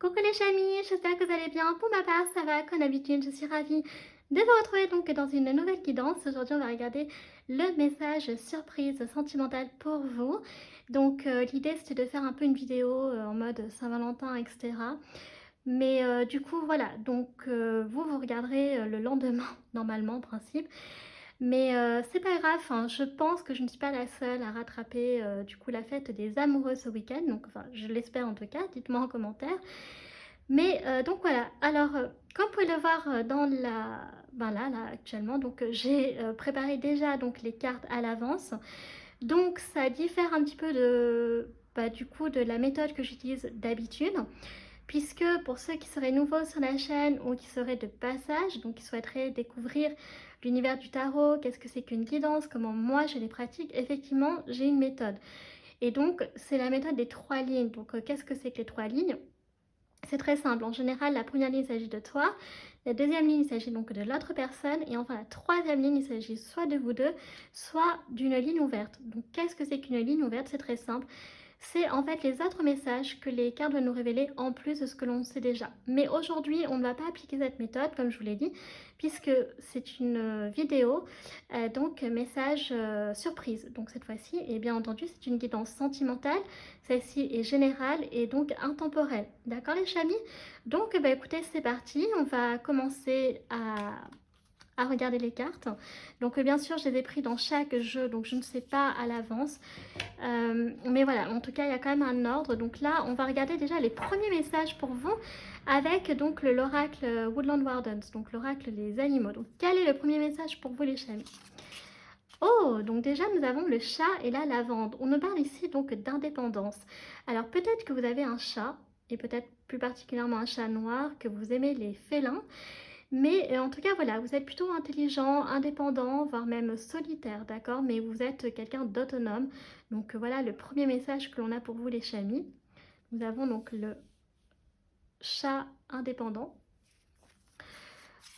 Coucou les chamis, j'espère que vous allez bien. Pour ma part, ça va comme d'habitude. Je suis ravie de vous retrouver donc dans une nouvelle guidance. Aujourd'hui, on va regarder le message surprise sentimental pour vous. Donc, l'idée c'était de faire un peu une vidéo en mode Saint-Valentin, etc. Mais du coup, voilà. Donc, vous regarderez le lendemain, normalement, en principe. Mais c'est pas grave, hein, je pense que je ne suis pas la seule à rattraper du coup la fête des amoureux ce week-end. Donc, enfin, je l'espère en tout cas. Dites-moi en commentaire. Mais donc voilà, alors comme vous pouvez le voir dans la... Ben là actuellement, donc j'ai préparé déjà donc les cartes à l'avance. Donc ça diffère un petit peu de, bah, du coup de la méthode que j'utilise d'habitude. Puisque pour ceux qui seraient nouveaux sur la chaîne ou qui seraient de passage, donc qui souhaiteraient découvrir l'univers du tarot, qu'est-ce que c'est qu'une guidance, comment moi je les pratique, effectivement j'ai une méthode. Et donc c'est la méthode des 3 lignes. Donc qu'est-ce que c'est que les 3 lignes? C'est très simple. En général, la première ligne, il s'agit de toi. La deuxième ligne, il s'agit donc de l'autre personne. Et enfin, la troisième ligne, il s'agit soit de vous deux, soit d'une ligne ouverte. Donc, qu'est-ce que c'est qu'une ligne ouverte? C'est très simple. C'est en fait les autres messages que les cartes doivent nous révéler en plus de ce que l'on sait déjà. Mais aujourd'hui, on ne va pas appliquer cette méthode, comme je vous l'ai dit, puisque c'est une vidéo, donc message surprise. Donc cette fois-ci, et bien entendu, c'est une guidance sentimentale. Celle-ci est générale et donc intemporelle. D'accord les chamis? Donc bah, écoutez, c'est parti. On va commencer à regarder les cartes. Donc bien sûr, je les ai pris dans chaque jeu, donc je ne sais pas à l'avance. Mais voilà, en tout cas, il y a quand même un ordre. Donc là, on va regarder déjà les premiers messages pour vous avec donc l'oracle Woodland Wardens, donc l'oracle des animaux. Donc quel est le premier message pour vous les chamis? Oh, donc déjà nous avons le chat et la lavande. On nous parle ici donc d'indépendance. Alors peut-être que vous avez un chat, et peut-être plus particulièrement un chat noir, que vous aimez les félins. Mais en tout cas, voilà, vous êtes plutôt intelligent, indépendant, voire même solitaire, d'accord? Mais vous êtes quelqu'un d'autonome. Donc voilà le premier message que l'on a pour vous les chamis. Nous avons donc le chat indépendant.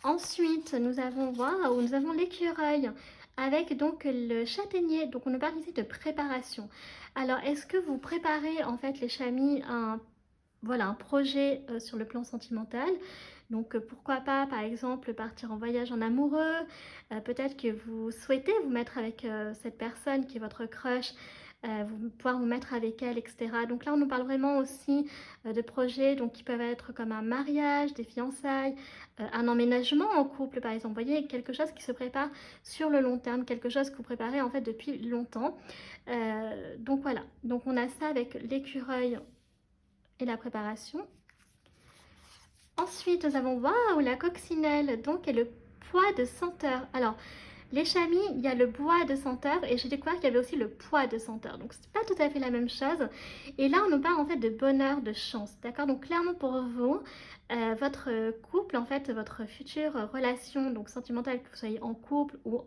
Ensuite, nous avons, waouh, nous avons l'écureuil avec donc le châtaignier. Donc on nous parle ici de préparation. Alors, est-ce que vous préparez en fait les chamis voilà, un projet sur le plan sentimental? Donc pourquoi pas par exemple partir en voyage en amoureux, peut-être que vous souhaitez vous mettre avec cette personne qui est votre crush, pouvoir vous mettre avec elle, etc. Donc là on nous parle vraiment aussi de projets donc, qui peuvent être comme un mariage, des fiançailles, un emménagement en couple par exemple. Vous voyez, quelque chose qui se prépare sur le long terme, quelque chose que vous préparez en fait depuis longtemps. Donc voilà, donc on a ça avec l'écureuil et la préparation. Ensuite, nous avons, waouh, la coccinelle, donc, et le poids de senteur. Alors, les chamis, il y a le bois de senteur et j'ai découvert qu'il y avait aussi le poids de senteur. Donc, c'est pas tout à fait la même chose. Et là, on nous parle en fait de bonheur, de chance. D'accord? Donc, clairement pour vous, votre couple, en fait, votre future relation donc sentimentale, que vous soyez en couple ou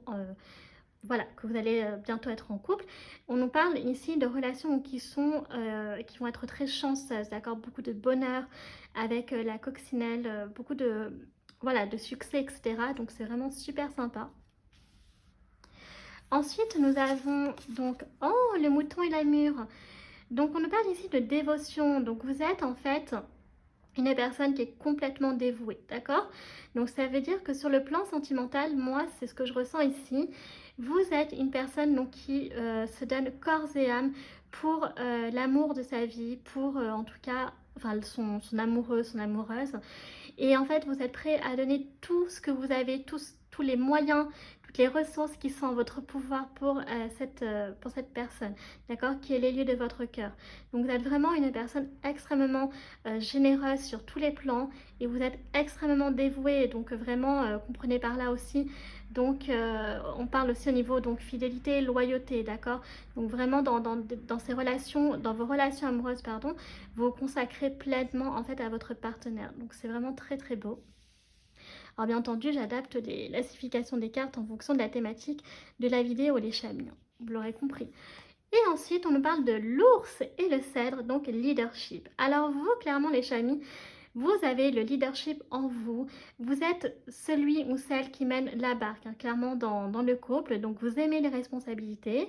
voilà, que vous allez bientôt être en couple. On nous parle ici de relations qui vont être très chanceuses, d'accord? Beaucoup de bonheur avec la coccinelle, beaucoup de, voilà, de succès, etc. Donc c'est vraiment super sympa. Ensuite, nous avons donc, oh, le mouton et la mûre. Donc on nous parle ici de dévotion. Donc vous êtes en fait une personne qui est complètement dévouée, d'accord? Donc ça veut dire que sur le plan sentimental, moi, c'est ce que je ressens ici. Vous êtes une personne donc, qui se donne corps et âme pour l'amour de sa vie, pour en tout cas enfin, son amoureux, son amoureuse. Et en fait, vous êtes prêt à donner tout ce que vous avez, tous les moyens, toutes les ressources qui sont en votre pouvoir pour cette personne, d'accord? Qui est l'élu de votre cœur. Donc, vous êtes vraiment une personne extrêmement généreuse sur tous les plans et vous êtes extrêmement dévouée. Donc, vraiment, comprenez par là aussi. Donc, on parle aussi au niveau donc fidélité, loyauté, d'accord? Donc, vraiment, dans ces relations, dans vos relations amoureuses, pardon, vous consacrez pleinement en fait à votre partenaire. Donc c'est vraiment très très beau. Alors bien entendu, j'adapte la classification des cartes en fonction de la thématique de la vidéo, les chamis. Vous l'aurez compris. Et ensuite, on nous parle de l'ours et le cèdre, donc leadership. Alors vous, clairement les chamis, vous avez le leadership en vous. Vous êtes celui ou celle qui mène la barque, hein, clairement dans le couple. Donc vous aimez les responsabilités.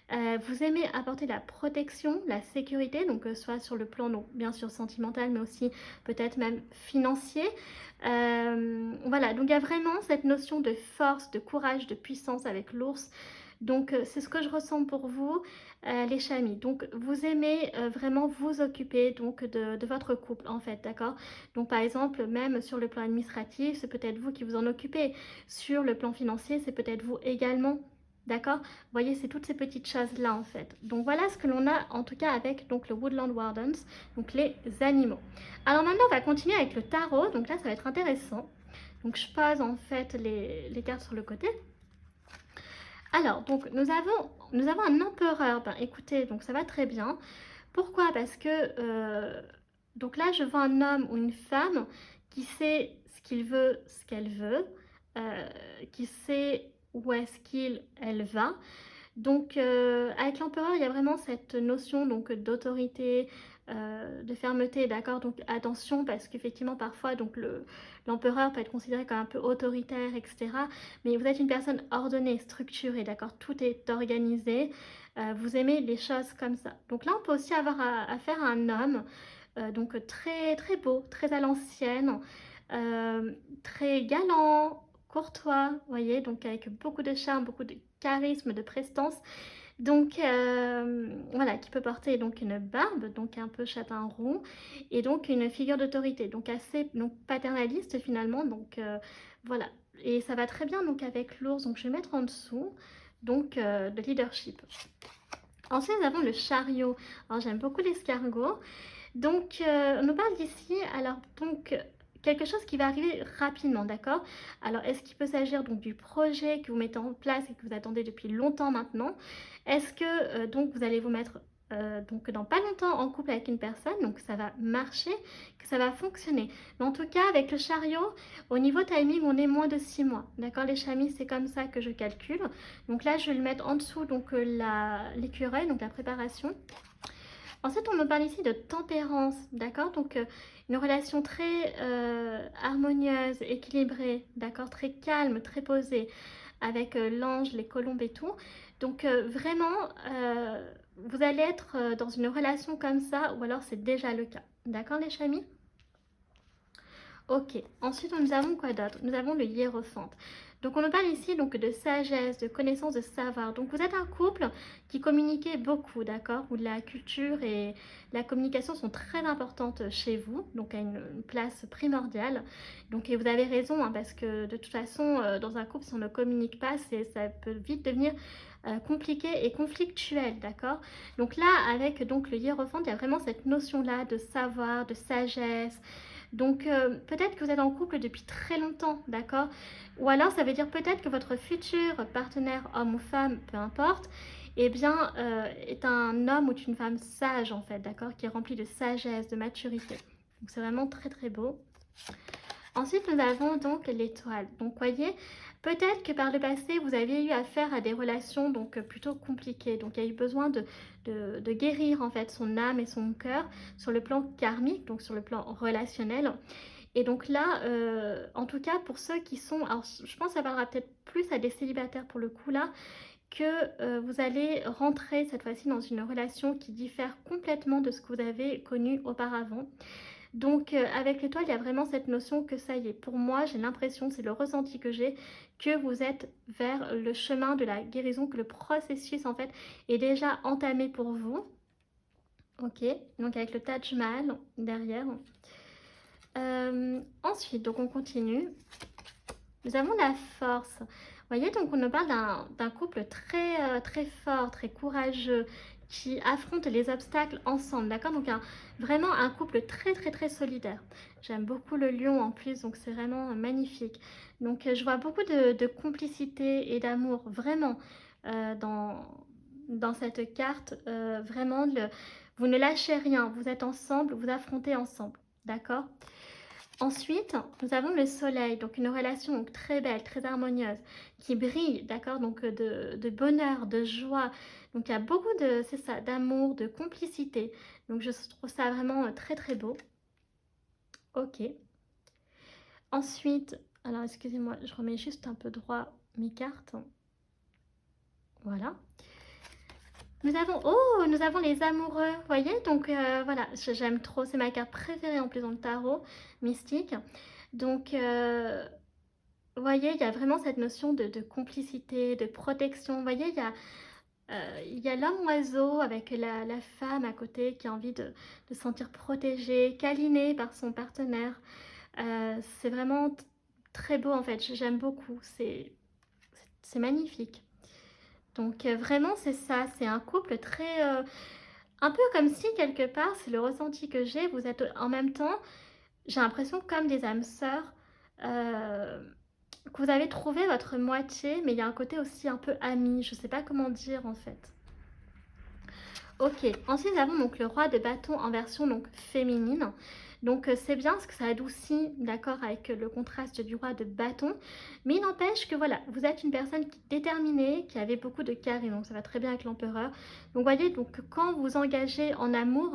Vous aimez apporter la protection, la sécurité, donc soit sur le plan, donc, bien sûr, sentimental, mais aussi peut-être même financier. Voilà, donc il y a vraiment cette notion de force, de courage, de puissance avec l'ours. Donc c'est ce que je ressens pour vous, les chamis. Donc vous aimez vraiment vous occuper donc de votre couple en fait, d'accord? Donc par exemple, même sur le plan administratif, c'est peut-être vous qui vous en occupez. Sur le plan financier, c'est peut-être vous également. D'accord? Vous voyez, c'est toutes ces petites choses-là en fait. Donc voilà ce que l'on a en tout cas avec donc, le Woodland Wardens, donc les animaux. Alors maintenant, on va continuer avec le tarot. Donc là, ça va être intéressant. Donc je pose en fait les cartes sur le côté. Alors, donc nous avons un empereur. Ben, écoutez, donc ça va très bien. Pourquoi? Parce que donc là, je vois un homme ou une femme qui sait ce qu'il veut, ce qu'elle veut, qui sait où est-ce elle va. Donc, avec l'empereur, il y a vraiment cette notion donc d'autorité, de fermeté, d'accord? Donc attention parce qu'effectivement parfois donc l'empereur peut être considéré comme un peu autoritaire, etc. Mais vous êtes une personne ordonnée, structurée, d'accord? Tout est organisé. Vous aimez les choses comme ça. Donc là, on peut aussi avoir affaire à un homme, donc très très beau, très à l'ancienne, très galant, courtois, vous voyez, donc avec beaucoup de charme, beaucoup de charisme, de prestance. Donc voilà, qui peut porter donc une barbe, donc un peu châtain roux, et donc une figure d'autorité, donc assez donc paternaliste finalement. Donc voilà, et ça va très bien donc avec l'ours. Donc je vais mettre en dessous donc de leadership. Ensuite, nous avons le chariot. Alors j'aime beaucoup l'escargot. Donc, on nous parle d'ici, alors donc quelque chose qui va arriver rapidement, d'accord? Alors, est-ce qu'il peut s'agir donc du projet que vous mettez en place et que vous attendez depuis longtemps maintenant? Est-ce que donc vous allez vous mettre donc dans pas longtemps en couple avec une personne, donc ça va marcher, que ça va fonctionner. Mais en tout cas, avec le chariot, au niveau timing, on est moins de 6 mois, d'accord? Les chamis, c'est comme ça que je calcule. Donc là, je vais le mettre en dessous, donc l'écureuil, donc la préparation. Ensuite, on nous parle ici de tempérance, d'accord? Donc, une relation très harmonieuse, équilibrée, d'accord? Très calme, très posée, avec l'ange, les colombes et tout. Donc, vraiment, vous allez être dans une relation comme ça, ou alors c'est déjà le cas. D'accord, les chamis? Ok, ensuite nous avons quoi d'autre? Nous avons le hiérophante. Donc on nous parle ici donc de sagesse, de connaissance, de savoir. Donc vous êtes un couple qui communiquait beaucoup, d'accord? Où la culture et la communication sont très importantes chez vous, donc à une place primordiale. Donc et vous avez raison, hein, parce que de toute façon, dans un couple, si on ne communique pas, ça peut vite devenir compliqué et conflictuel, d'accord? Donc là, avec donc le hiérophante, il y a vraiment cette notion-là de savoir, de sagesse. Donc peut-être que vous êtes en couple depuis très longtemps, d'accord? Ou alors ça veut dire peut-être que votre futur partenaire, homme ou femme, peu importe, eh bien est un homme ou une femme sage en fait, d'accord? Qui est rempli de sagesse, de maturité. Donc c'est vraiment très très beau. Ensuite, nous avons donc l'étoile. Donc, voyez, peut-être que par le passé, vous aviez eu affaire à des relations donc plutôt compliquées. Donc, il y a eu besoin de guérir en fait son âme et son cœur sur le plan karmique, donc sur le plan relationnel. Et donc là, en tout cas, pour ceux qui sont... Alors, je pense que ça parlera peut-être plus à des célibataires pour le coup là, que vous allez rentrer cette fois-ci dans une relation qui diffère complètement de ce que vous avez connu auparavant. Donc avec l'étoile, il y a vraiment cette notion que ça y est. Pour moi, j'ai l'impression, c'est le ressenti que j'ai, que vous êtes vers le chemin de la guérison, que le processus en fait est déjà entamé pour vous. Ok, donc avec le Taj Mahal derrière. Ensuite, donc on continue. Nous avons la force. Vous voyez, donc on nous parle d'un couple très, très fort, très courageux, qui affronte les obstacles ensemble, d'accord? Donc vraiment un couple très, très, très solidaire. J'aime beaucoup le lion en plus, donc c'est vraiment magnifique. Donc je vois beaucoup de complicité et d'amour, vraiment, dans cette carte. Vraiment, vous ne lâchez rien, vous êtes ensemble, vous affrontez ensemble, d'accord? Ensuite, nous avons le soleil, donc une relation donc, très belle, très harmonieuse, qui brille, d'accord, donc de bonheur, de joie. Donc il y a beaucoup de, c'est ça, d'amour, de complicité. Donc je trouve ça vraiment très très beau. Ok. Ensuite, alors excusez-moi, je remets juste un peu droit mes cartes. Voilà. nous avons les amoureux, vous voyez? Donc voilà, j'aime trop, c'est ma carte préférée en plus dans le tarot mystique. Donc, vous voyez, il y a vraiment cette notion de complicité, de protection. Vous voyez, il y a l'homme oiseau avec la femme à côté qui a envie de se sentir protégée, câlinée par son partenaire. C'est vraiment très beau en fait, j'aime beaucoup, c'est magnifique. Donc vraiment c'est ça, c'est un couple très... un peu comme si quelque part, c'est le ressenti que j'ai, vous êtes en même temps, j'ai l'impression comme des âmes sœurs, euh, que vous avez trouvé votre moitié, mais il y a un côté aussi un peu ami, je sais pas comment dire en fait. Ok, ensuite nous avons donc le roi de bâton en version donc féminine. Donc c'est bien parce que ça adoucit, d'accord, avec le contraste du roi de bâton. Mais il n'empêche que voilà, vous êtes une personne qui est déterminée, qui avait beaucoup de carré, donc ça va très bien avec l'empereur. Donc voyez, donc quand vous engagez en amour,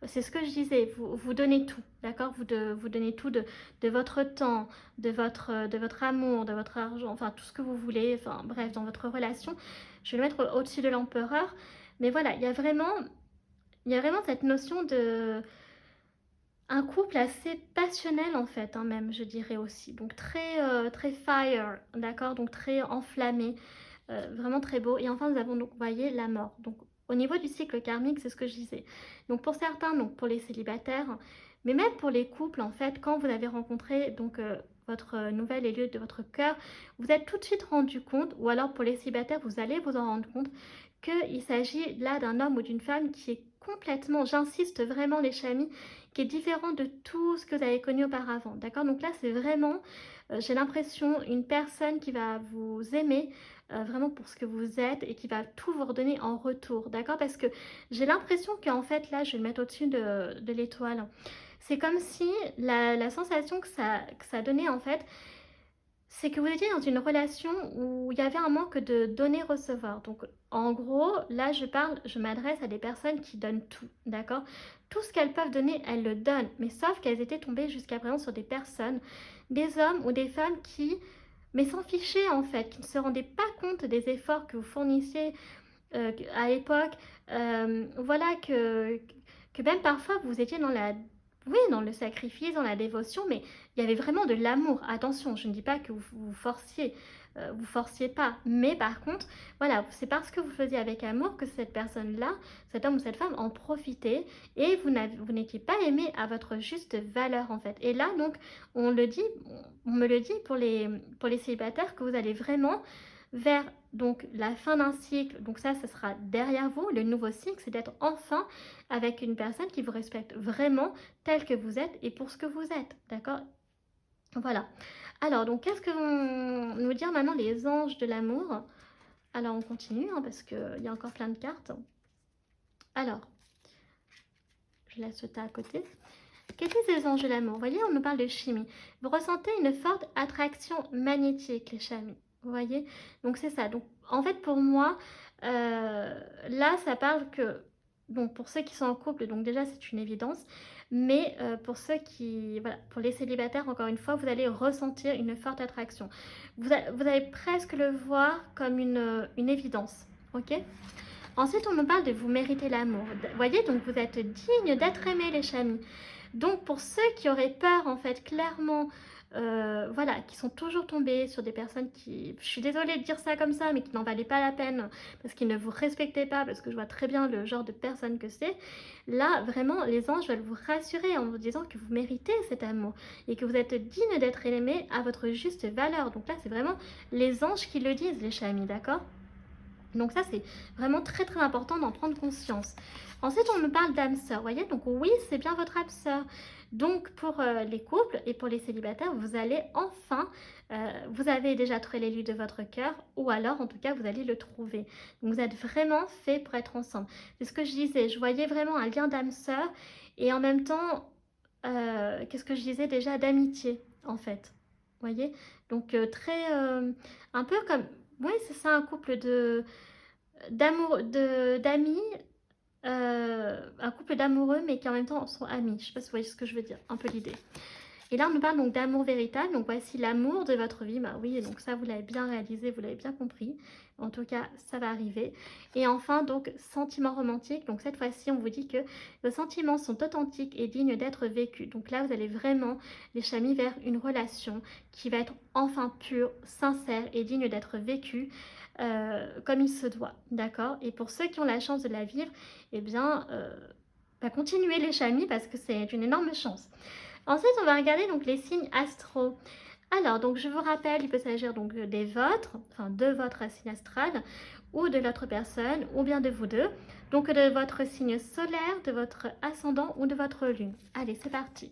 c'est ce que je disais, vous donnez tout, d'accord, vous donnez tout de votre temps, de votre amour, de votre argent, enfin tout ce que vous voulez, enfin bref, dans votre relation. Je vais le mettre au-dessus de l'empereur. Mais voilà, il y a vraiment cette notion de un couple assez passionnel en fait, hein, même je dirais aussi. Donc très fire, d'accord, donc très enflammé, vraiment très beau. Et enfin nous avons donc, vous voyez, la mort. Donc au niveau du cycle karmique, c'est ce que je disais. Donc pour certains, donc pour les célibataires, mais même pour les couples en fait, quand vous avez rencontré donc votre nouvel élu de votre cœur, vous êtes tout de suite rendu compte, ou alors pour les célibataires, vous allez vous en rendre compte qu'il s'agit là d'un homme ou d'une femme qui est complètement, j'insiste vraiment les chamis, qui est différent de tout ce que vous avez connu auparavant, d'accord? Donc là, c'est vraiment, j'ai l'impression, une personne qui va vous aimer vraiment pour ce que vous êtes et qui va tout vous redonner en retour, d'accord? Parce que j'ai l'impression qu'en fait, là, je vais le mettre au-dessus de l'étoile. C'est comme si la sensation que ça donnait, en fait, c'est que vous étiez dans une relation où il y avait un manque de donner-recevoir. Donc, en gros, là, je m'adresse à des personnes qui donnent tout, d'accord? Tout ce qu'elles peuvent donner, elles le donnent. Mais sauf qu'elles étaient tombées jusqu'à présent sur des personnes, des hommes ou des femmes qui, mais s'en fichaient en fait, qui ne se rendaient pas compte des efforts que vous fournissiez à l'époque. Voilà que même parfois vous étiez dans la... Oui, dans le sacrifice, dans la dévotion, mais il y avait vraiment de l'amour. Attention, je ne dis pas que vous forciez pas. Mais par contre, voilà, c'est parce que vous faisiez avec amour que cette personne-là, cet homme ou cette femme en profitait et vous n'étiez pas aimé à votre juste valeur en fait. Et là, donc, on me le dit pour les célibataires que vous allez vraiment vers donc la fin d'un cycle, donc ça sera derrière vous. Le nouveau cycle, c'est d'être enfin avec une personne qui vous respecte vraiment tel que vous êtes et pour ce que vous êtes, d'accord? Voilà. Alors, donc, qu'est-ce que vont nous dire maintenant les anges de l'amour? Alors, on continue, hein, parce qu'il y a encore plein de cartes. Alors, je laisse ça à côté. Qu'est-ce que les anges de l'amour? Vous voyez, on nous parle de chimie. Vous ressentez une forte attraction magnétique, les chamis. Vous voyez? Donc, c'est ça. Donc, en fait, pour moi, là, ça parle que... Bon, pour ceux qui sont en couple, donc déjà, c'est une évidence. Mais pour ceux qui... Voilà, pour les célibataires, encore une fois, vous allez ressentir une forte attraction. Vous allez presque le voir comme une évidence. Ok? Ensuite, on nous parle de vous mériter l'amour. Vous voyez, donc vous êtes digne d'être aimé, les chamis. Donc pour ceux qui auraient peur, en fait, clairement, voilà, qui sont toujours tombés sur des personnes qui, je suis désolée de dire ça comme ça, mais qui n'en valaient pas la peine, parce qu'ils ne vous respectaient pas, parce que je vois très bien le genre de personne que c'est, là, vraiment, les anges veulent vous rassurer en vous disant que vous méritez cet amour, et que vous êtes digne d'être aimé à votre juste valeur. Donc là, c'est vraiment les anges qui le disent, les chamis, d'accord? Donc ça, c'est vraiment très très important d'en prendre conscience. Ensuite, on nous parle d'âme sœur, voyez? Donc oui, c'est bien votre âme sœur. Donc pour les couples et pour les célibataires, vous allez enfin, vous avez déjà trouvé l'élu de votre cœur, ou alors en tout cas, vous allez le trouver. Donc vous êtes vraiment fait pour être ensemble. C'est ce que je disais, je voyais vraiment un lien d'âme sœur et en même temps, qu'est-ce que je disais déjà? D'amitié, en fait. Vous voyez? Donc très, un peu comme, oui, c'est ça, un couple d'amis, un couple d'amoureux, mais qui en même temps sont amis. Je sais pas si vous voyez ce que je veux dire, un peu l'idée. Et là, on nous parle donc d'amour véritable. Donc, voici l'amour de votre vie. Bah oui, donc ça, vous l'avez bien réalisé, vous l'avez bien compris. En tout cas, ça va arriver. Et enfin, donc, sentiments romantiques. Donc, cette fois-ci, on vous dit que vos sentiments sont authentiques et dignes d'être vécus. Donc là, vous allez vraiment, les chamis, vers une relation qui va être enfin pure, sincère et digne d'être vécue comme il se doit. D'accord? Et pour ceux qui ont la chance de la vivre, eh bien, continuez les chamis parce que c'est une énorme chance. Ensuite, on va regarder donc les signes astro. Alors, donc je vous rappelle, il peut s'agir donc des vôtres, enfin de votre signe astral, ou de l'autre personne, ou bien de vous deux. Donc de votre signe solaire, de votre ascendant ou de votre lune. Allez, c'est parti.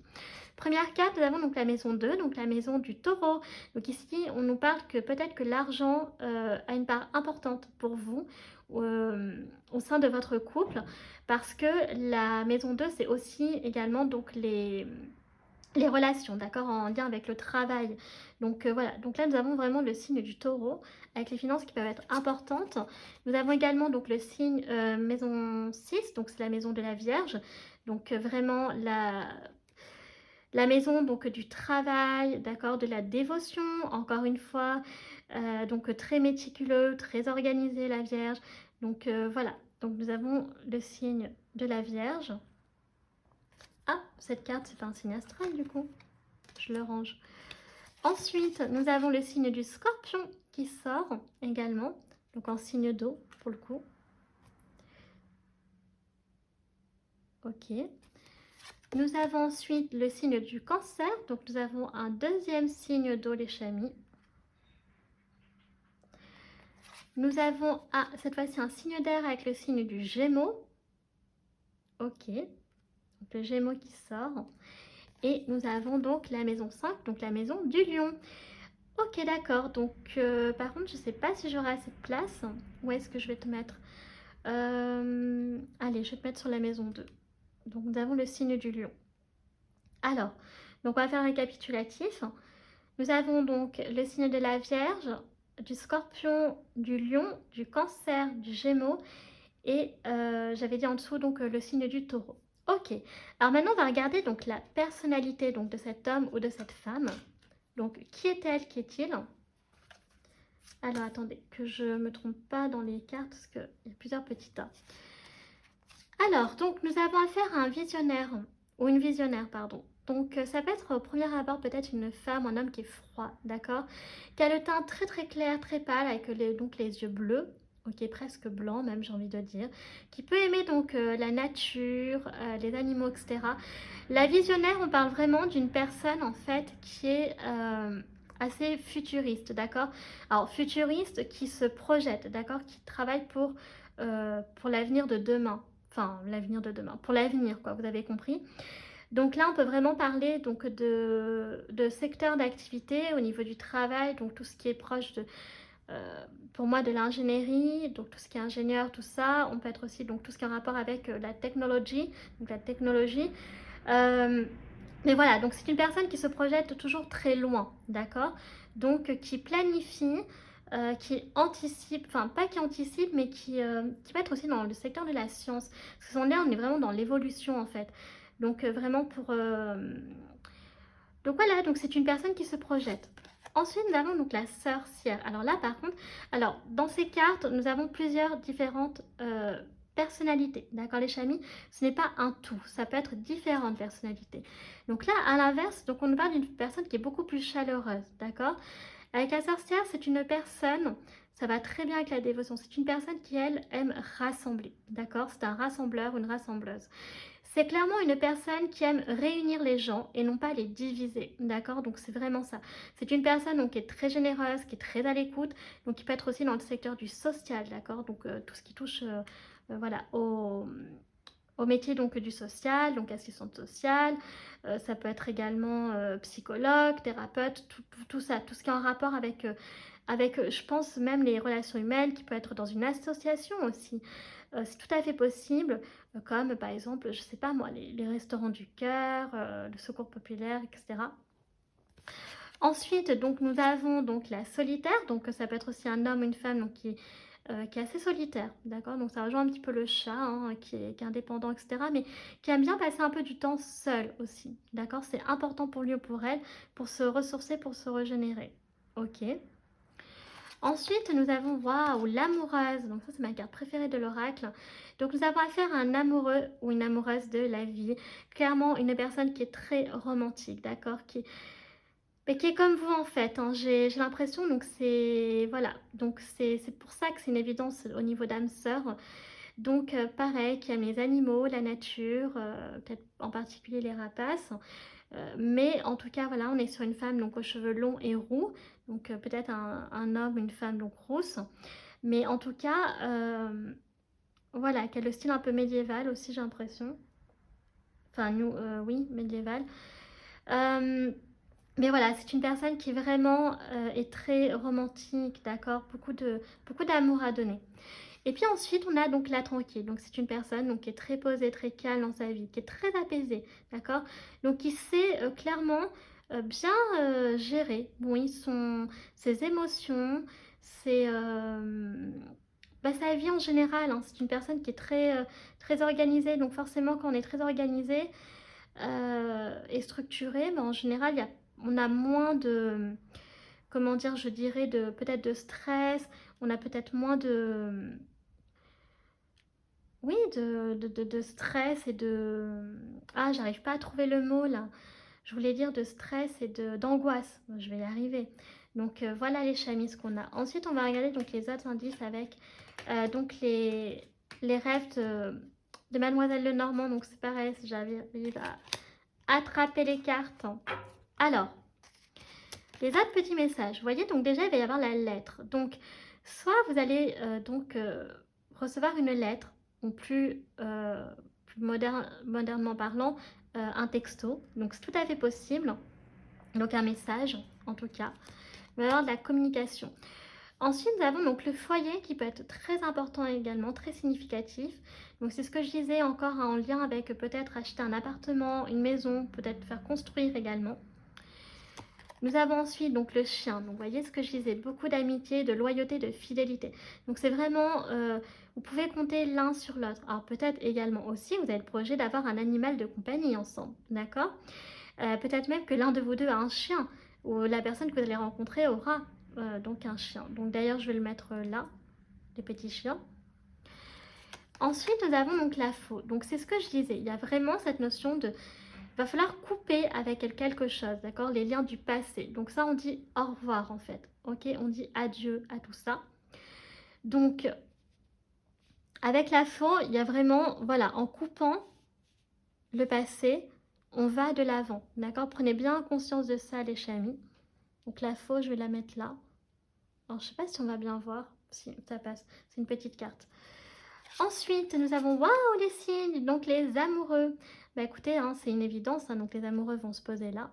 Première carte, nous avons donc la maison 2, donc la maison du taureau. Donc ici, on nous parle que peut-être que l'argent a une part importante pour vous au sein de votre couple, parce que la maison 2, c'est aussi également donc les relations, d'accord, en lien avec le travail. Donc voilà, donc là nous avons vraiment le signe du taureau, avec les finances qui peuvent être importantes. Nous avons également donc le signe maison 6, donc c'est la maison de la Vierge. Donc vraiment la maison donc du travail, d'accord, de la dévotion, encore une fois, donc très méticuleux, très organisé la Vierge. Donc voilà, donc nous avons le signe de la Vierge. Ah, cette carte c'est pas un signe astral du coup, je le range. Ensuite, nous avons le signe du Scorpion qui sort également, donc en signe d'eau pour le coup. Ok. Nous avons ensuite le signe du Cancer, donc nous avons un deuxième signe d'eau, les chamis. Nous avons cette fois-ci un signe d'air avec le signe du Gémeaux. Ok, donc le Gémeaux qui sort. Et nous avons donc la maison 5, donc la maison du Lion. Ok, d'accord, donc par contre, je ne sais pas si j'aurai assez de place. Où est-ce que je vais te mettre allez, je vais te mettre sur la maison 2. Donc nous avons le signe du Lion. Alors, donc on va faire un récapitulatif. Nous avons donc le signe de la Vierge, du Scorpion, du Lion, du Cancer, du Gémeaux et j'avais dit en dessous donc le signe du Taureau. Ok, alors maintenant on va regarder donc la personnalité donc, de cet homme ou de cette femme. Donc qui est-elle, qui est-il? Alors attendez, que je ne me trompe pas dans les cartes parce qu'il y a plusieurs petits tas. Alors, donc nous avons affaire à un visionnaire, ou une visionnaire, pardon. Donc ça peut être au premier abord peut-être une femme ou un homme qui est froid, d'accord? Qui a le teint très très clair, très pâle, avec donc les yeux bleus, ok, presque blanc même j'ai envie de dire, qui peut aimer donc la nature, les animaux, etc. La visionnaire, on parle vraiment d'une personne en fait qui est assez futuriste, d'accord? Alors futuriste qui se projette, d'accord? Qui travaille pour l'avenir de demain. Enfin, l'avenir de demain, pour l'avenir, quoi, vous avez compris. Donc là, on peut vraiment parler donc, de secteur d'activité au niveau du travail, donc tout ce qui est proche de, pour moi, de l'ingénierie, donc tout ce qui est ingénieur, tout ça. On peut être aussi donc tout ce qui est en rapport avec la technologie, donc la technologie. Mais voilà, donc c'est une personne qui se projette toujours très loin, d'accord? Donc qui planifie, qui anticipe, enfin pas qui anticipe, mais qui va être aussi dans le secteur de la science. Parce que là, on est vraiment dans l'évolution en fait. Donc vraiment pour... Donc voilà, donc c'est une personne qui se projette. Ensuite, nous avons donc la sorcière. Alors là, par contre, alors dans ces cartes, nous avons plusieurs différentes personnalités. D'accord, les chamis, ce n'est pas un tout. Ça peut être différentes personnalités. Donc là, à l'inverse, donc on nous parle d'une personne qui est beaucoup plus chaleureuse. D'accord. Avec la sorcière, c'est une personne, ça va très bien avec la dévotion, c'est une personne qui, elle, aime rassembler. D'accord. C'est un rassembleur ou une rassembleuse. C'est clairement une personne qui aime réunir les gens et non pas les diviser, d'accord? Donc c'est vraiment ça. C'est une personne donc, qui est très généreuse, qui est très à l'écoute, donc qui peut être aussi dans le secteur du social, d'accord? Donc tout ce qui touche voilà, au métier donc, du social, donc assistante sociale, ça peut être également psychologue, thérapeute, tout ça, tout ce qui est en rapport avec, je pense, même les relations humaines, qui peut être dans une association aussi. C'est tout à fait possible, comme par exemple, je sais pas moi, les restaurants du cœur, le secours populaire, etc. Ensuite, donc, nous avons donc la solitaire, donc ça peut être aussi un homme ou une femme donc, qui qui est assez solitaire, d'accord? Donc ça rejoint un petit peu le chat, hein, qui est indépendant, etc., mais qui aime bien passer un peu du temps seul aussi, d'accord? C'est important pour lui ou pour elle, pour se ressourcer, pour se régénérer. Ok. Ensuite, nous avons, waouh, l'amoureuse. Donc ça, c'est ma carte préférée de l'oracle. Donc nous avons affaire à un amoureux ou une amoureuse de la vie. Clairement, une personne qui est très romantique, d'accord? Mais qui est comme vous en fait, hein. J'ai l'impression, donc c'est... Voilà. Donc c'est pour ça que c'est une évidence au niveau d'âme sœur. Donc pareil, qui aime les animaux, la nature, peut-être en particulier les rapaces. Mais en tout cas, voilà, on est sur une femme donc aux cheveux longs et roux, donc peut-être un homme, une femme donc rousse. Mais en tout cas, voilà, qui a le style un peu médiéval aussi, j'ai l'impression. Enfin, nous, oui, médiéval. Euh, mais voilà, c'est une personne qui vraiment est très romantique, d'accord, beaucoup d'amour à donner. Et puis ensuite, on a donc la tranquille. Donc c'est une personne donc, qui est très posée, très calme dans sa vie, qui est très apaisée, d'accord? Donc qui sait clairement bien gérer, bon, ses émotions, sa vie en général, hein. C'est une personne qui est très organisée. Donc forcément, quand on est très organisé et structuré, ben, en général, on a moins de, comment dire, je dirais, peut-être de stress, on a peut-être moins de... Oui, de stress et de... Ah, j'arrive pas à trouver le mot là. Je voulais dire de stress et d'angoisse. Je vais y arriver. Donc voilà les chamis ce qu'on a. Ensuite, on va regarder donc les autres indices avec donc les rêves de Mademoiselle Lenormand. Donc c'est pareil, si j'arrive à attraper les cartes. Alors, les autres petits messages. Vous voyez, donc déjà, il va y avoir la lettre. Donc, soit vous allez recevoir une lettre, ou plus modernement parlant, un texto. Donc, c'est tout à fait possible. Donc, un message, en tout cas. Il va y avoir de la communication. Ensuite, nous avons donc le foyer qui peut être très important également, très significatif. Donc, c'est ce que je disais encore hein, en lien avec peut-être acheter un appartement, une maison, peut-être faire construire également. Nous avons ensuite donc le chien. Donc vous voyez ce que je disais, beaucoup d'amitié, de loyauté, de fidélité. Donc c'est vraiment, vous pouvez compter l'un sur l'autre. Alors peut-être également aussi, vous avez le projet d'avoir un animal de compagnie ensemble, d'accord? Peut-être même que l'un de vous deux a un chien, ou la personne que vous allez rencontrer aura donc un chien. Donc d'ailleurs je vais le mettre là, les petits chiens. Ensuite nous avons donc la faux. Donc c'est ce que je disais, il y a vraiment cette notion de... va falloir couper avec elle quelque chose, d'accord? Les liens du passé. Donc ça, on dit au revoir, en fait. Ok? On dit adieu à tout ça. Donc, avec la faux, il y a vraiment, voilà, en coupant le passé, on va de l'avant, d'accord? Prenez bien conscience de ça, les chamis. Donc la faux, je vais la mettre là. Alors, je sais pas si on va bien voir. Si, ça passe. C'est une petite carte. Ensuite, nous avons, waouh, les signes, donc les amoureux. Bah écoutez, hein, c'est une évidence, hein, donc les amoureux vont se poser là.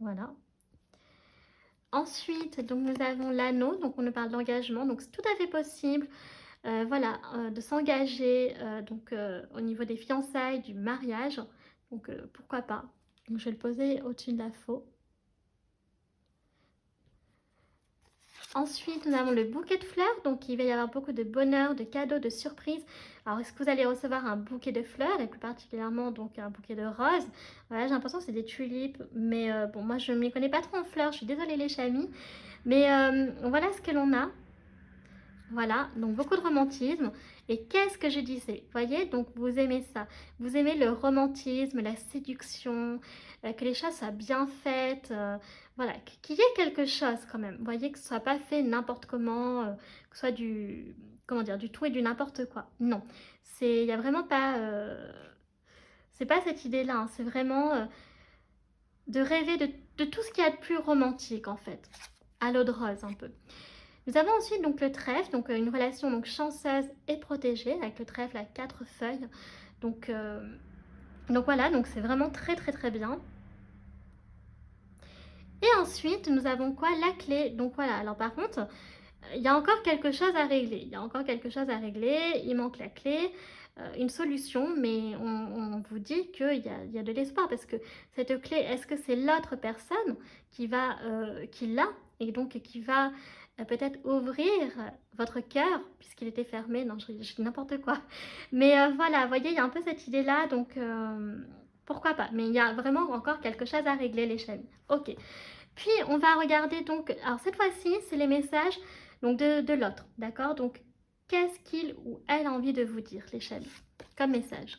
Voilà. Ensuite, donc nous avons l'anneau, donc on nous parle d'engagement, donc c'est tout à fait possible, voilà, de s'engager donc au niveau des fiançailles, du mariage, donc pourquoi pas. Donc je vais le poser au-dessus de la faux. Ensuite, nous avons le bouquet de fleurs, donc il va y avoir beaucoup de bonheur, de cadeaux, de surprises. Alors, est-ce que vous allez recevoir un bouquet de fleurs, et plus particulièrement donc un bouquet de roses? Voilà, j'ai l'impression que c'est des tulipes, mais bon, moi je ne m'y connais pas trop en fleurs, je suis désolée les chamis. Mais voilà ce que l'on a. Voilà, donc beaucoup de romantisme. Et qu'est-ce que je disais? Vous voyez, donc vous aimez ça. Vous aimez le romantisme, la séduction, que les choses soient bien faites. Voilà, qu'il y ait quelque chose quand même. Vous voyez, que ce soit pas fait n'importe comment, que ce soit du, comment dire, du tout et du n'importe quoi. Non, il n'y a vraiment pas... c'est pas cette idée-là, hein. C'est vraiment de rêver de tout ce qu'il y a de plus romantique en fait. À l'eau de rose un peu. Nous avons ensuite donc le trèfle, donc une relation donc chanceuse et protégée avec le trèfle à 4 feuilles. Donc voilà, donc c'est vraiment très bien. Et ensuite nous avons quoi? La clé. Donc voilà, alors par contre, il y a encore quelque chose à régler. Il y a encore quelque chose à régler, il manque la clé, une solution, mais on vous dit qu'il y a de l'espoir parce que cette clé, est-ce que c'est l'autre personne qui l'a et donc qui va peut-être ouvrir votre cœur, puisqu'il était fermé. Non, je dis n'importe quoi. Mais voilà, vous voyez, il y a un peu cette idée-là, donc pourquoi pas. Mais il y a vraiment encore quelque chose à régler, les chamis. Ok. Puis, on va regarder donc... Alors, cette fois-ci, c'est les messages donc de l'autre, d'accord? Donc, qu'est-ce qu'il ou elle a envie de vous dire, les chamis, comme message?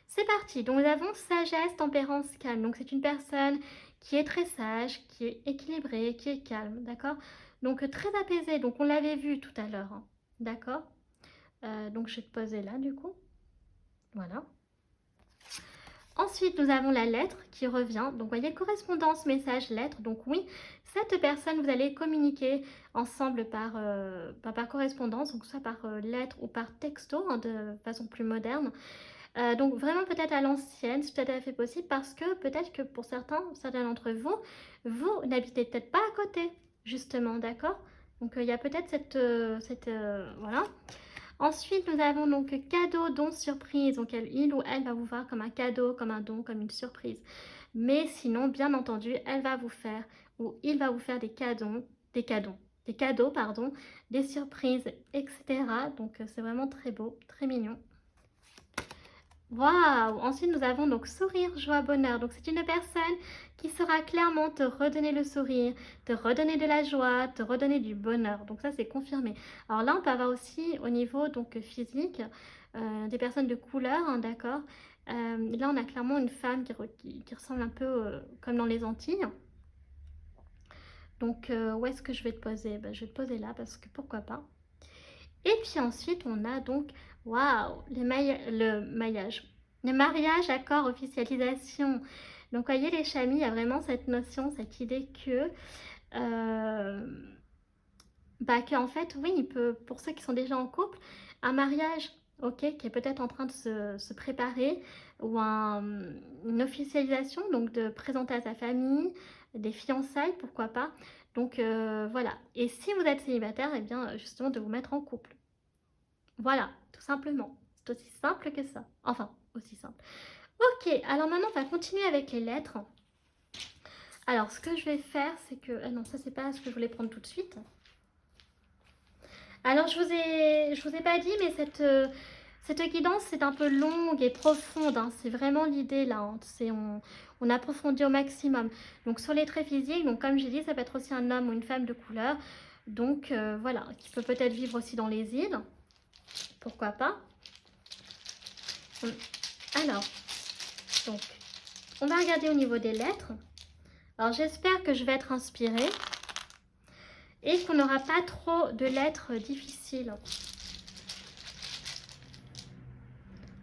C'est parti. Donc, nous avons sagesse, tempérance, calme. Donc, c'est une personne qui est très sage, qui est équilibrée, qui est calme, d'accord? Donc, très apaisée. Donc, on l'avait vu tout à l'heure, hein, d'accord? Donc, je vais te poser là, du coup. Voilà. Ensuite, nous avons la lettre qui revient. Donc, vous voyez, correspondance, message, lettre. Donc, oui, cette personne, vous allez communiquer ensemble par correspondance, donc soit par lettre ou par texto, hein, de façon plus moderne. Donc, vraiment peut-être à l'ancienne, c'est tout à fait possible, parce que peut-être que pour certains d'entre vous, vous n'habitez peut-être pas à côté, justement, d'accord? Donc, il y a peut-être voilà. Ensuite, nous avons donc cadeau, don, surprise. Donc, il ou elle va vous voir comme un cadeau, comme un don, comme une surprise. Mais sinon, bien entendu, elle va vous faire, ou il va vous faire des cadeaux, pardon, des surprises, etc. Donc, c'est vraiment très beau, très mignon. Waouh! Ensuite, nous avons donc sourire, joie, bonheur. Donc, c'est une personne qui saura clairement te redonner le sourire, te redonner de la joie, te redonner du bonheur. Donc, ça, c'est confirmé. Alors là, on peut avoir aussi au niveau donc physique des personnes de couleur, hein, d'accord? Là, on a clairement une femme qui ressemble un peu comme dans les Antilles. Donc, où est-ce que je vais te poser? Ben, je vais te poser là parce que pourquoi pas. Et puis ensuite, on a donc, waouh, le maillage. Le mariage, accord, officialisation. Donc, voyez, les chamis, il y a vraiment cette notion, cette idée que, qu'en fait, oui, il peut, pour ceux qui sont déjà en couple, un mariage, ok, qui est peut-être en train de se préparer, ou une officialisation, donc de présenter à sa famille, des fiançailles, pourquoi pas. Donc, voilà. Et si vous êtes célibataire, eh bien, justement, de vous mettre en couple. Voilà, tout simplement. C'est aussi simple que ça. Enfin, aussi simple. Ok, alors maintenant, on va continuer avec les lettres. Alors, ce que je vais faire, c'est que... Ah non, ça, c'est pas ce que je voulais prendre tout de suite. Alors, je vous ai pas dit, mais cette guidance, c'est un peu longue et profonde, hein. C'est vraiment l'idée, là, hein. On approfondit au maximum. Donc, sur les traits physiques, donc comme j'ai dit, ça peut être aussi un homme ou une femme de couleur. Donc, voilà, qui peut peut-être vivre aussi dans les îles. Pourquoi pas. Alors, donc, on va regarder au niveau des lettres. Alors, j'espère que je vais être inspirée et qu'on n'aura pas trop de lettres difficiles.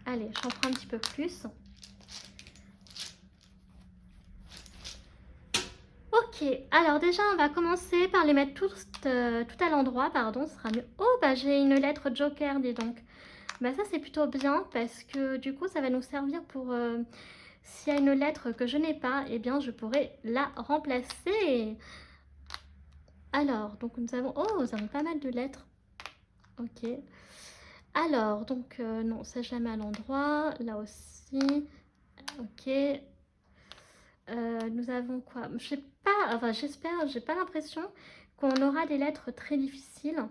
Allez, j'en prends un petit peu plus. Ok, alors déjà, on va commencer par les mettre tout à l'endroit, pardon, ce sera mieux. Oh, bah j'ai une lettre joker, dis donc. Bah ça, c'est plutôt bien parce que du coup, ça va nous servir pour... s'il y a une lettre que je n'ai pas, eh bien, je pourrais la remplacer. Alors, donc nous avons... Oh, nous avons pas mal de lettres. Ok. Alors, donc, non, ça jamais à l'endroit. Là aussi. Ok. Nous avons quoi? Je sais pas, enfin, j'espère, j'ai pas l'impression qu'on aura des lettres très difficiles.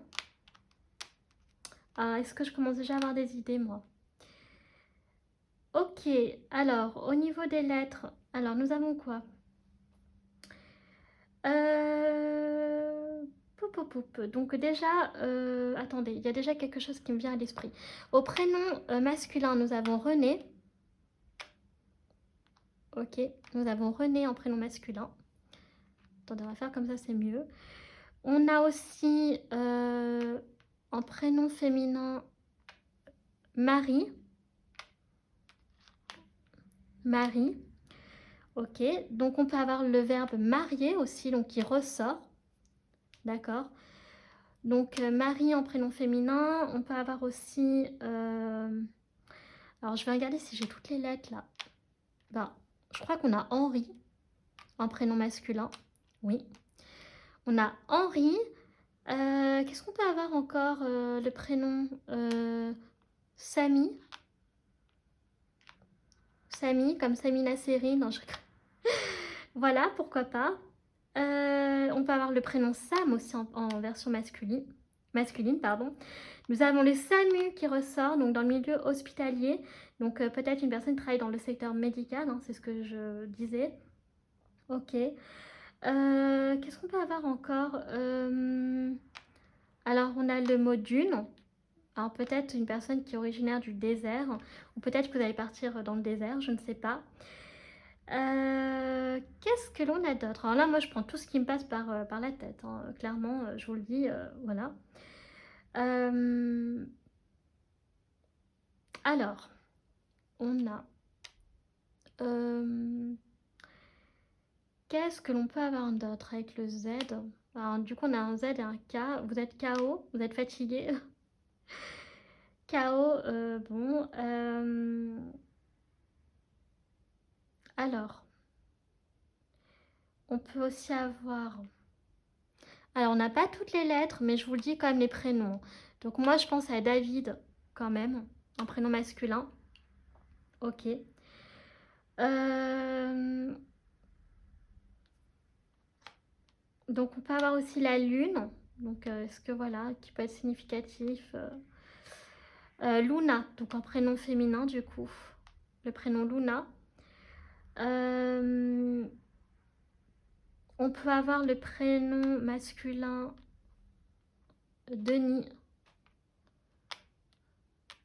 Ah, est-ce que je commence déjà à avoir des idées, moi? Ok, alors, au niveau des lettres, alors, nous avons quoi? Donc déjà, attendez, il y a déjà quelque chose qui me vient à l'esprit. Au prénom masculin, nous avons René. Ok, nous avons René en prénom masculin. Attendez, on va faire comme ça, c'est mieux. On a aussi en prénom féminin Marie. Marie. Ok, donc on peut avoir le verbe marier aussi, donc qui ressort. D'accord. Donc Marie en prénom féminin. On peut avoir aussi... alors je vais regarder si j'ai toutes les lettres là. Ben, je crois qu'on a Henri en prénom masculin. Oui. On a Henri. Qu'est-ce qu'on peut avoir encore? Le prénom Samy. Samy, comme Samy Nasseri. Non, je... Voilà, pourquoi pas. On peut avoir le prénom Sam aussi en version masculine, pardon. Nous avons le SAMU qui ressort, donc dans le milieu hospitalier. Donc peut-être une personne qui travaille dans le secteur médical, hein, c'est ce que je disais. Ok. Qu'est-ce qu'on peut avoir encore? Alors on a le mot dune. Alors peut-être une personne qui est originaire du désert, ou peut-être que vous allez partir dans le désert, je ne sais pas. Qu'est-ce que l'on a d'autre? Alors là, moi, je prends tout ce qui me passe par la tête, hein. Clairement, je vous le dis, voilà. Alors, on a... qu'est-ce que l'on peut avoir d'autre avec le Z? Alors, du coup, on a un Z et un K. Vous êtes KO, vous êtes fatigué. KO, bon. Alors, on peut aussi avoir... Alors, on n'a pas toutes les lettres, mais je vous le dis quand même les prénoms. Donc, moi, je pense à David, quand même, un prénom masculin. Ok. Donc, on peut avoir aussi la lune. Donc, est-ce que voilà, qui peut être significatif Luna, donc un prénom féminin, du coup. Le prénom Luna. On peut avoir le prénom masculin Denis,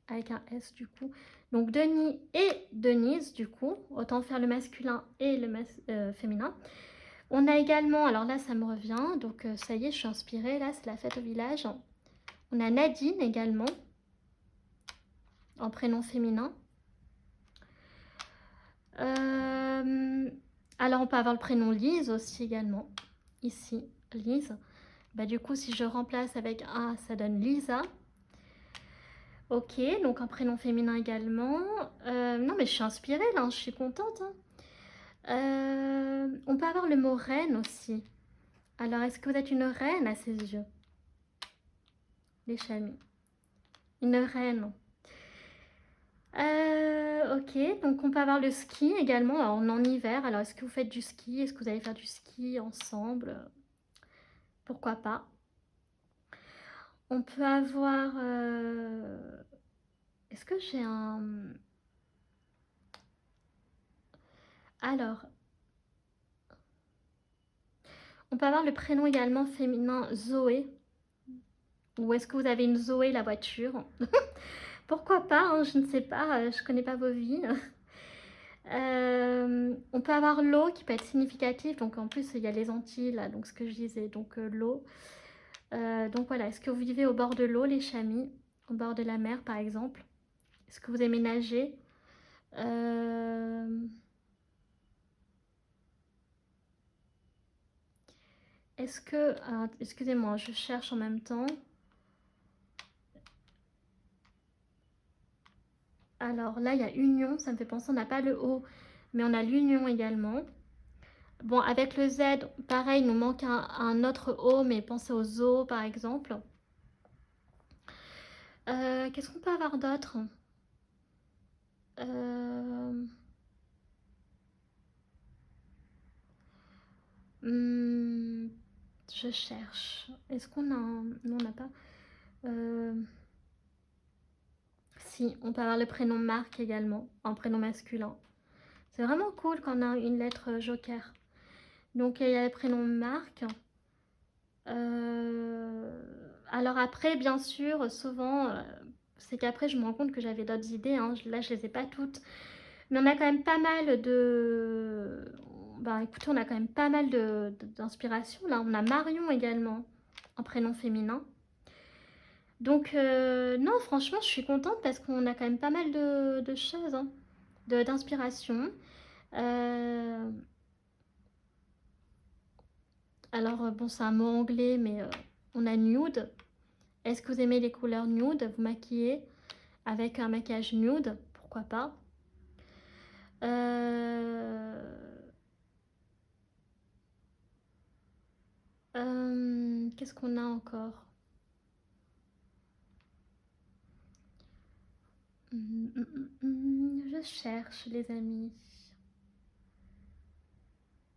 avec un S du coup. Donc Denis et Denise du coup, autant faire le masculin et le féminin. On a également, alors là ça me revient, donc ça y est, je suis inspirée, là c'est la fête au village. On a Nadine également, en prénom féminin. Alors on peut avoir le prénom Lise aussi également, ici, Lise. Bah, du coup si je remplace avec A, ça donne Lisa. Ok, donc un prénom féminin également. Non mais je suis inspirée là, je suis contente. On peut avoir le mot reine aussi. Alors est-ce que vous êtes une reine à ses yeux? Les chamis. Une reine. Ok, donc on peut avoir le ski également. Alors, on est en hiver. Alors est-ce que vous faites du ski? Est-ce que vous allez faire du ski ensemble? Pourquoi pas? On peut avoir... Est-ce que j'ai un... Alors... On peut avoir le prénom également féminin Zoé. Ou est-ce que vous avez une Zoé la voiture? Pourquoi pas, hein, je ne sais pas, je connais pas vos vies. On peut avoir l'eau qui peut être significative, donc en plus il y a les Antilles là, donc ce que je disais, donc l'eau. Donc voilà, est-ce que vous vivez au bord de l'eau les chamis? Au bord de la mer par exemple? Est-ce que vous aimez nager? Est-ce que... excusez-moi, je cherche en même temps. Alors là, il y a union, ça me fait penser, on n'a pas le O, mais on a l'union également. Bon, avec le Z, pareil, il nous manque un autre O, mais pensez au zoo par exemple. Qu'est-ce qu'on peut avoir d'autre? Je cherche. Est-ce qu'on a un... Non, on n'a pas. Si, on peut avoir le prénom Marc également, en prénom masculin. C'est vraiment cool quand on a une lettre joker. Donc, il y a le prénom Marc. Alors après, bien sûr, souvent, c'est qu'après, je me rends compte que j'avais d'autres idées. Hein. Là, je les ai pas toutes. Mais on a quand même pas mal de... Bah écoutez, on a quand même pas mal d'inspiration. Là, on a Marion également, en prénom féminin. Donc, non, franchement, je suis contente parce qu'on a quand même pas mal de choses, hein, d'inspiration. Alors, bon, c'est un mot anglais, mais on a nude. Est-ce que vous aimez les couleurs nude? Vous maquillez avec un maquillage nude? Pourquoi pas? Qu'est-ce qu'on a encore? Je cherche, les amis.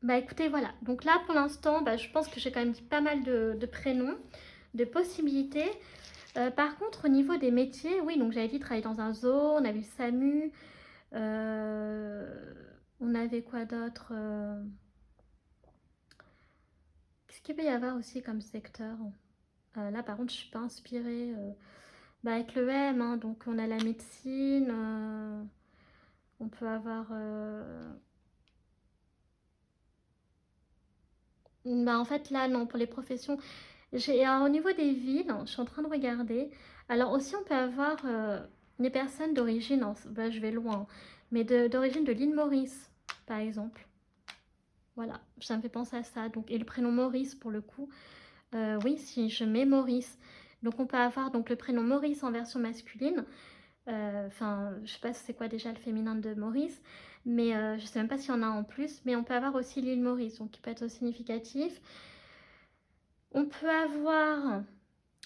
Bah écoutez, voilà. Donc là, pour l'instant, bah, je pense que j'ai quand même dit pas mal de prénoms, de possibilités. Par contre, au niveau des métiers, oui, donc j'avais dit travailler dans un zoo, on a vu SAMU, on avait quoi d'autre Qu'est-ce qu'il peut y avoir aussi comme secteur? Là, par contre, je suis pas inspirée. Bah, avec le M, hein, donc on a la médecine, on peut avoir... Bah, en fait, là, non, pour les professions, au niveau des villes, je suis en train de regarder. Alors aussi, on peut avoir des personnes d'origine, bah, je vais loin, mais d'origine de l'île Maurice, par exemple. Voilà, ça me fait penser à ça. Donc, et le prénom Maurice, pour le coup, oui, si je mets Maurice. Donc, on peut avoir donc, le prénom Maurice en version masculine. Enfin, je sais pas c'est quoi déjà le féminin de Maurice, mais je sais même pas s'il y en a en plus. Mais on peut avoir aussi l'île Maurice, donc qui peut être significatif. On peut avoir...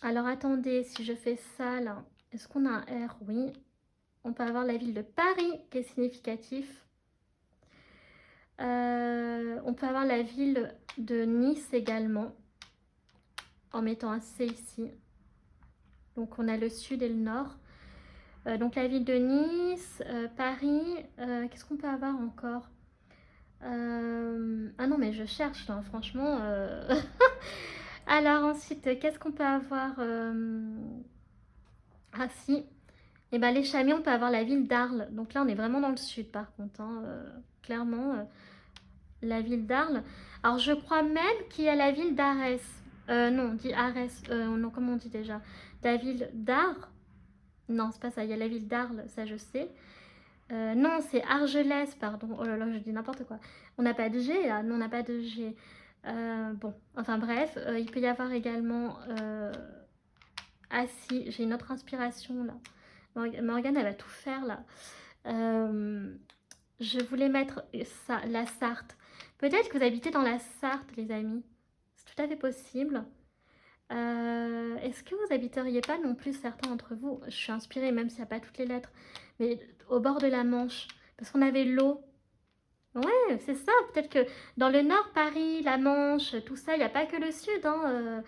Alors attendez, si je fais ça là, est-ce qu'on a un R? Oui. On peut avoir la ville de Paris qui est significatif. On peut avoir la ville de Nice également, en mettant un C ici. Donc on a le sud et le nord. Donc la ville de Nice, Paris, qu'est-ce qu'on peut avoir encore? Ah non mais je cherche là, franchement. Alors ensuite, qu'est-ce qu'on peut avoir? Ah si, et ben les Chamis, on peut avoir la ville d'Arles. Donc là, on est vraiment dans le sud, par contre, hein, clairement, la ville d'Arles. Alors, je crois même qu'il y a la ville d'Arès. Non, on dit Arès. Non, comment on dit déjà? La ville d'Arles. Non, c'est pas ça. Il y a la ville d'Arles, ça je sais. Non, c'est Argelès, pardon. Oh là là, je dis n'importe quoi. On n'a pas de G là. Non, on n'a pas de G. Bon, enfin bref, il peut y avoir également... Ah si, j'ai une autre inspiration là. Morgane, elle va tout faire là. Je voulais mettre ça, la Sarthe. Peut-être que vous habitez dans la Sarthe, les amis. C'est tout à fait possible. Est-ce que vous habiteriez pas non plus, certains d'entre vous, je suis inspirée même s'il n'y a pas toutes les lettres, mais au bord de la Manche, parce qu'on avait l'eau. Ouais, c'est ça. Peut-être que dans le nord, Paris, la Manche, tout ça, il n'y a pas que le sud, hein.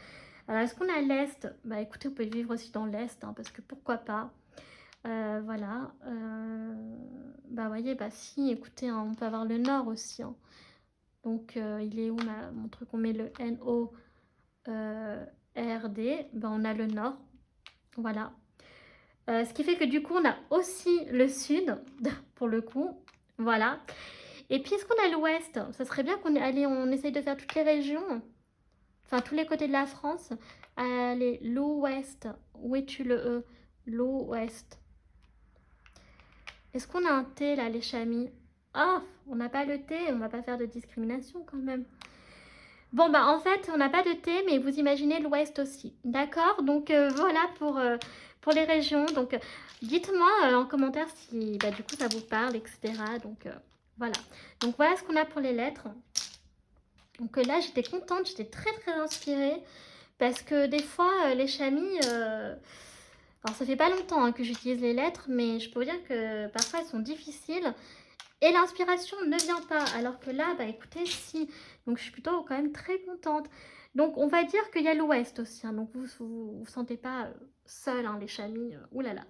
Alors, est-ce qu'on a l'Est? Bah écoutez, vous pouvez vivre aussi dans l'Est, hein, parce que pourquoi pas. Voilà. Bah voyez, bah si, écoutez, hein, on peut avoir le Nord aussi, hein. Donc, il est où mon truc? On met le N-O-R-D. Bah on a le Nord. Voilà. Ce qui fait que du coup, on a aussi le Sud, pour le coup. Voilà. Et puis, est-ce qu'on a l'Ouest? Ça serait bien on essaye de faire toutes les régions. Enfin, tous les côtés de la France. Allez, l'Ouest. Où es-tu le E? L'Ouest. Est-ce qu'on a un T là, les chamis? Oh, on n'a pas le T, on va pas faire de discrimination quand même. Bon, bah en fait, on n'a pas de T, mais vous imaginez l'Ouest aussi. D'accord? Donc voilà pour les régions. Donc dites-moi en commentaire si bah, du coup ça vous parle, etc. Donc voilà. Donc voilà ce qu'on a pour les lettres. Donc là, j'étais contente, j'étais très très inspirée. Parce que des fois, les chamis... alors ça fait pas longtemps hein, que j'utilise les lettres, mais je peux vous dire que parfois elles sont difficiles. Et l'inspiration ne vient pas, alors que là, bah écoutez, si. Donc je suis plutôt quand même très contente. Donc on va dire qu'il y a l'Ouest aussi, hein, donc vous sentez pas seul, hein, les chamis, oulala.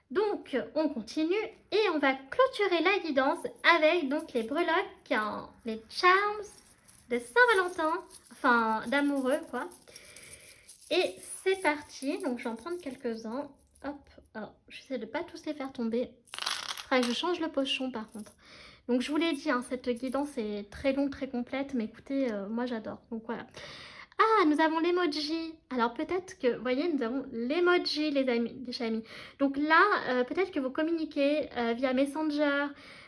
Donc on continue et on va clôturer la guidance avec donc les breloques, hein, les charms de Saint-Valentin, enfin d'amoureux quoi. Et c'est parti, donc je vais en prendre quelques-uns. Hop, alors j'essaie de ne pas tous les faire tomber. Faudrait que je change le pochon par contre. Donc je vous l'ai dit, hein, cette guidance est très longue, très complète, mais écoutez, moi j'adore. Donc voilà. Ah, nous avons l'emoji. Alors peut-être que, vous voyez, nous avons l'emoji, les amis, les amis. Donc là, peut-être que vous communiquez via Messenger,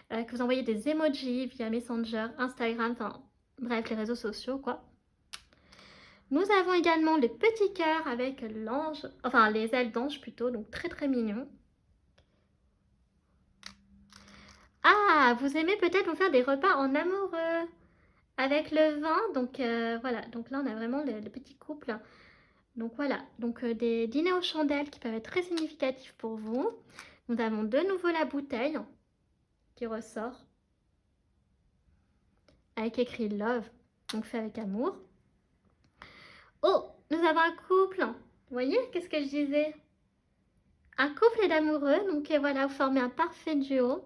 que vous envoyez des emojis via Messenger, Instagram, enfin bref, les réseaux sociaux, quoi. Nous avons également les petits cœurs avec l'ange, enfin les ailes d'ange plutôt, donc très très mignon. Ah, vous aimez peut-être vous faire des repas en amoureux avec le vin, donc voilà, donc là on a vraiment le petit couple. Donc voilà, donc des dîners aux chandelles qui peuvent être très significatifs pour vous. Nous avons de nouveau la bouteille qui ressort. avec écrit love, donc fait avec amour. Oh, nous avons un couple. Vous voyez, qu'est-ce que je disais? Un couple d'amoureux, donc voilà, vous formez un parfait duo.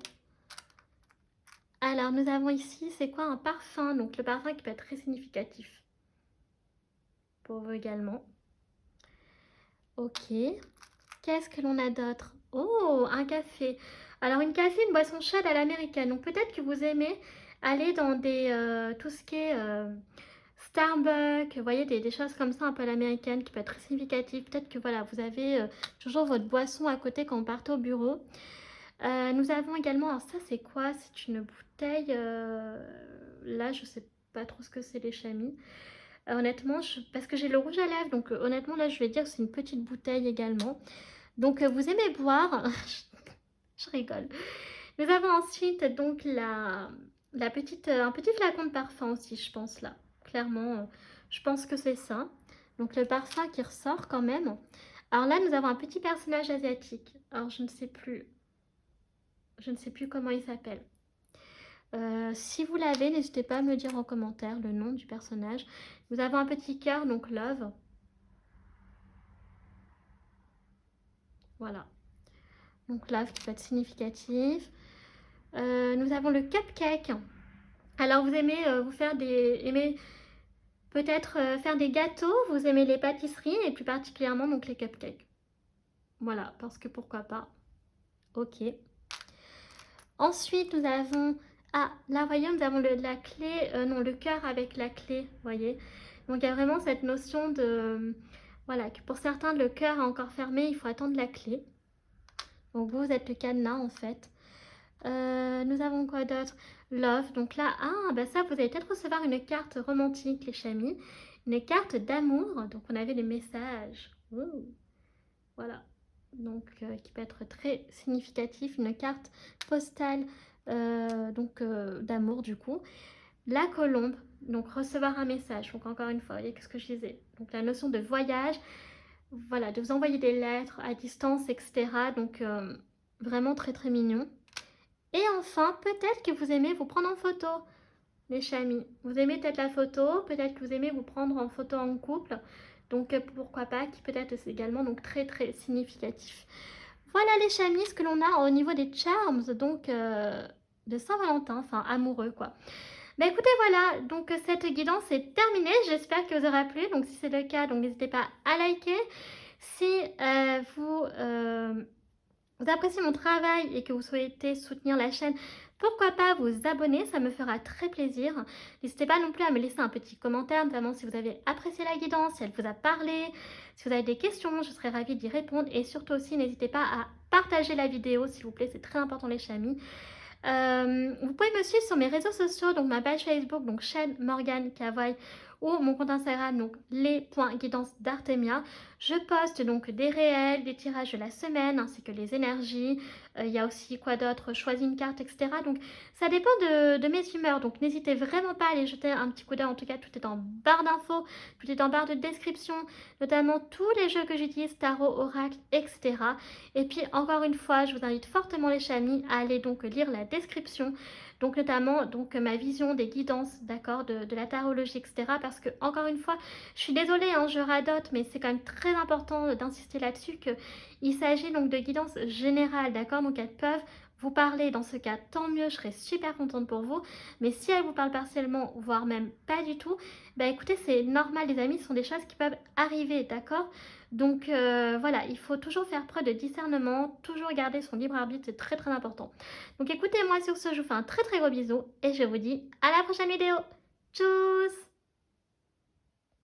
Alors, nous avons ici, c'est quoi un parfum? Donc, le parfum qui peut être très significatif. Pour vous également. Ok. Qu'est-ce que l'on a d'autre? Oh, un café. Alors, une café, une boisson chaude à l'américaine. Donc, peut-être que vous aimez aller dans des tout ce qui est Starbucks, vous voyez, des choses comme ça un peu à l'américaine qui peut être très significatif. Peut-être que voilà, vous avez toujours votre boisson à côté quand vous partez au bureau. Nous avons également, alors ça c'est quoi? C'est une bouteille, là je sais pas trop ce que c'est les chamis. Honnêtement, parce que j'ai le rouge à lèvres, donc honnêtement là je vais dire que c'est une petite bouteille également. Donc vous aimez boire, je rigole. Nous avons ensuite donc la petite, un petit flacon de parfum aussi, je pense là. Clairement, je pense que c'est ça. Donc le parfum qui ressort quand même. Alors là, nous avons un petit personnage asiatique. Alors je ne sais plus. Je ne sais plus comment il s'appelle. Si vous l'avez, n'hésitez pas à me dire en commentaire le nom du personnage. Nous avons un petit cœur, donc love. Voilà. Donc love qui peut être significatif. Nous avons le cupcake. Alors vous aimez vous faire aimez peut-être faire des gâteaux, vous aimez les pâtisseries et plus particulièrement donc les cupcakes. Voilà, parce que pourquoi pas. Ok. Ensuite, nous avons... Ah, là, voyez, nous avons la clé... non, le cœur avec la clé, voyez. Donc, il y a vraiment cette notion de... Voilà, que pour certains, le cœur est encore fermé, il faut attendre la clé. Donc, vous êtes le cadenas, en fait. Nous avons quoi d'autre? Love. Donc là, ah, bah ça, vous allez peut-être recevoir une carte romantique, les chamis. Une carte d'amour. Donc, on avait des messages. Ouh. Voilà. Donc, qui peut être très significatif. Une carte postale d'amour, du coup. La colombe. Donc, recevoir un message. Donc, encore une fois, vous voyez ce que je disais. Donc, la notion de voyage. Voilà, de vous envoyer des lettres à distance, etc. Donc, vraiment très, très mignon. Et enfin, peut-être que vous aimez vous prendre en photo, les chamis. Vous aimez peut-être la photo, peut-être que vous aimez vous prendre en photo en couple. Donc pourquoi pas, qui peut être également donc très très significatif. Voilà les chamis, ce que l'on a au niveau des charms, donc de Saint-Valentin, enfin amoureux quoi. Bah écoutez voilà, donc cette guidance est terminée, j'espère que vous aura plu. Donc si c'est le cas, donc n'hésitez pas à liker. Si vous appréciez mon travail et que vous souhaitez soutenir la chaîne, pourquoi pas vous abonner, ça me fera très plaisir. N'hésitez pas non plus à me laisser un petit commentaire, notamment si vous avez apprécié la guidance, si elle vous a parlé, si vous avez des questions, je serai ravie d'y répondre. Et surtout aussi, n'hésitez pas à partager la vidéo, s'il vous plaît, c'est très important les chamis. Vous pouvez me suivre sur mes réseaux sociaux, donc ma page Facebook, donc chaîne Morgane Cavoy, ou mon compte Instagram, donc les.guidance d'Artemia. Je poste donc des réels, des tirages de la semaine, ainsi que les énergies. Il y a aussi quoi d'autre, choisis une carte, etc. Donc ça dépend de mes humeurs, donc n'hésitez vraiment pas à aller jeter un petit coup d'œil. En tout cas, tout est en barre d'infos, tout est en barre de description, notamment tous les jeux que j'utilise, tarot, oracle, etc. Et puis encore une fois, je vous invite fortement les chamis à aller donc lire la description, donc notamment donc ma vision des guidances, d'accord, de la tarologie, etc. Parce que encore une fois, je suis désolée, hein, je radote, mais c'est quand même très important d'insister là-dessus qu'il s'agit donc de guidances générales, d'accord. Donc elles peuvent vous parler, dans ce cas, tant mieux, je serai super contente pour vous. Mais si elles vous parlent partiellement, voire même pas du tout, bah écoutez, c'est normal les amis, ce sont des choses qui peuvent arriver, d'accord. Donc voilà, il faut toujours faire preuve de discernement, toujours garder son libre arbitre, c'est très très important. Donc écoutez, moi sur ce, je vous fais un très très gros bisou et je vous dis à la prochaine vidéo. Tchuss!